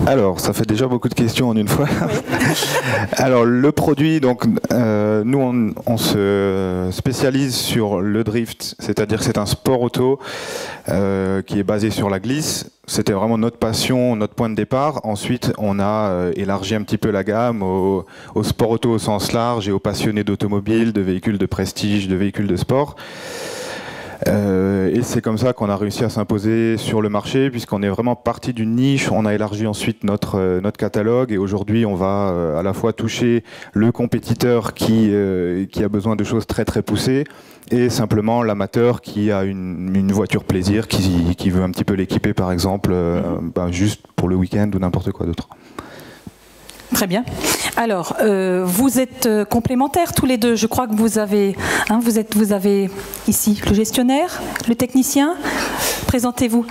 Alors, ça fait déjà beaucoup de questions en une fois. Oui. Alors, le produit, donc, nous, on se spécialise sur le drift, c'est-à-dire que c'est un sport auto qui est basé sur la glisse. C'était vraiment notre passion, notre point de départ. Ensuite, on a élargi un petit peu la gamme au sport auto au sens large et aux passionnés d'automobile, de véhicules de prestige, de véhicules de sport. Et c'est comme ça qu'on a réussi à s'imposer sur le marché, puisqu'on est vraiment parti d'une niche. On a élargi ensuite notre catalogue, et aujourd'hui on va à la fois toucher le compétiteur qui a besoin de choses très très poussées, et simplement l'amateur qui a une voiture plaisir, qui veut un petit peu l'équiper par exemple, juste pour le week-end ou n'importe quoi d'autre. Très bien. Alors, vous êtes complémentaires tous les deux. Je crois que vous avez ici le gestionnaire, le technicien. Présentez-vous.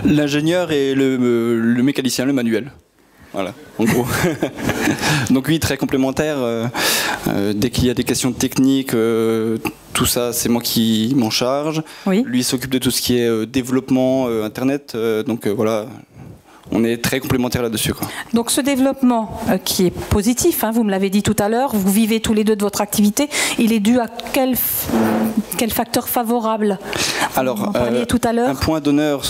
L'ingénieur et le mécanicien, le manuel. Voilà, en gros. Donc oui, très complémentaire. Dès qu'il y a des questions techniques, tout ça, c'est moi qui m'en charge. Oui. Lui s'occupe de tout ce qui est développement Internet. Donc voilà. On est très complémentaires là-dessus. Donc ce développement qui est positif, vous me l'avez dit tout à l'heure, vous vivez tous les deux de votre activité, il est dû à quel facteur favorable? Alors, vous en parliez tout à l'heure. Un point d'honneur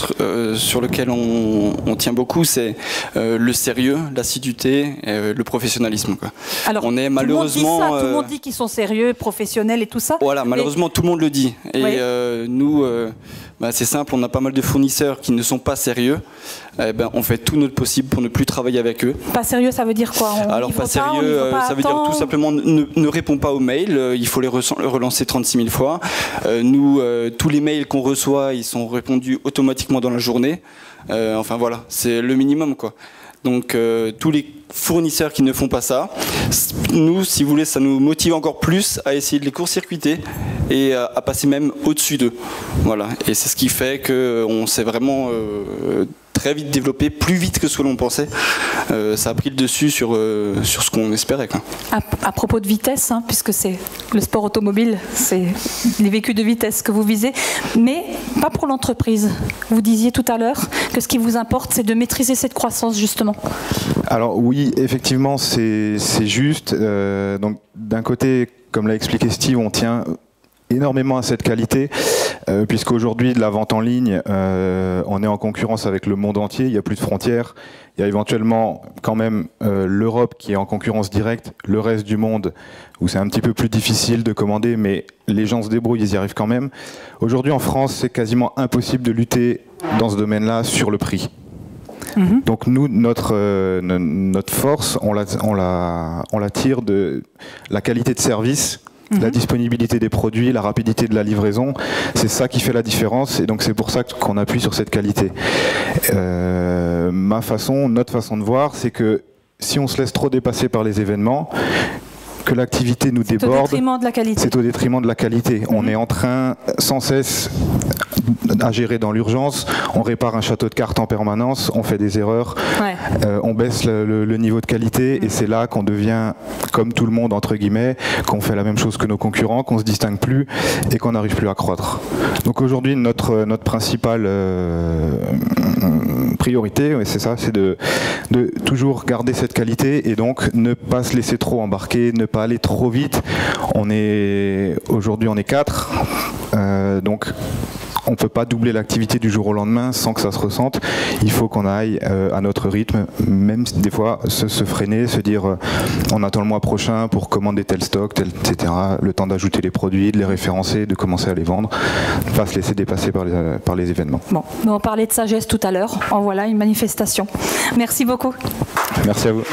sur lequel on tient beaucoup, c'est le sérieux, l'assiduité, le professionnalisme. Alors, on est malheureusement, tout le monde dit qu'ils sont sérieux, professionnels et tout ça. Voilà, malheureusement tout le monde le dit. Et oui. Nous, c'est simple, on a pas mal de fournisseurs qui ne sont pas sérieux. On fait tout notre possible pour ne plus travailler avec eux. Pas sérieux, ça veut dire quoi? Alors pas sérieux, ça veut dire tout simplement ne répond pas aux mails, il faut les relancer 36 000 fois. Nous, tous les mails qu'on reçoit, ils sont répondus automatiquement dans la journée. Enfin voilà, c'est le minimum quoi. Donc tous les fournisseurs qui ne font pas ça, nous, si vous voulez, ça nous motive encore plus à essayer de les court-circuiter et à passer même au-dessus d'eux. Voilà. Et c'est ce qui fait qu'on s'est vraiment très vite développé, plus vite que ce que l'on pensait. Ça a pris le dessus sur ce qu'on espérait. À propos de vitesse, puisque c'est le sport automobile, c'est les véhicules de vitesse que vous visez, mais pas pour l'entreprise. Vous disiez tout à l'heure que ce qui vous importe, c'est de maîtriser cette croissance, justement. Alors oui, effectivement, c'est juste. Donc d'un côté, comme l'a expliqué Steve, on tient énormément à cette qualité, puisqu'aujourd'hui, de la vente en ligne, on est en concurrence avec le monde entier, il n'y a plus de frontières. Il y a éventuellement quand même l'Europe qui est en concurrence directe, le reste du monde où c'est un petit peu plus difficile de commander, mais les gens se débrouillent, ils y arrivent quand même. Aujourd'hui en France, c'est quasiment impossible de lutter dans ce domaine-là sur le prix. Donc nous, notre force, on la tire de la qualité de service, la disponibilité des produits, la rapidité de la livraison. C'est ça qui fait la différence, et donc c'est pour ça qu'on appuie sur cette qualité. Notre façon de voir, c'est que si on se laisse trop dépasser par les événements, que l'activité nous déborde, c'est au détriment de la qualité. C'est au détriment de la qualité. On est en train sans cesse à gérer dans l'urgence, on répare un château de cartes en permanence, on fait des erreurs, on baisse le niveau de qualité, et c'est là qu'on devient comme tout le monde entre guillemets, qu'on fait la même chose que nos concurrents, qu'on se distingue plus et qu'on n'arrive plus à croître. Donc aujourd'hui notre principale priorité, c'est ça, c'est de toujours garder cette qualité et donc ne pas se laisser trop embarquer, ne pas aller trop vite. Aujourd'hui on est 4, donc on ne peut pas doubler l'activité du jour au lendemain sans que ça se ressente. Il faut qu'on aille à notre rythme, même des fois se freiner, se dire on attend le mois prochain pour commander tel stock, etc. Le temps d'ajouter les produits, de les référencer, de commencer à les vendre, ne pas se laisser dépasser par les événements. Bon, on parlait de sagesse tout à l'heure, en voilà une manifestation. Merci beaucoup. Merci à vous.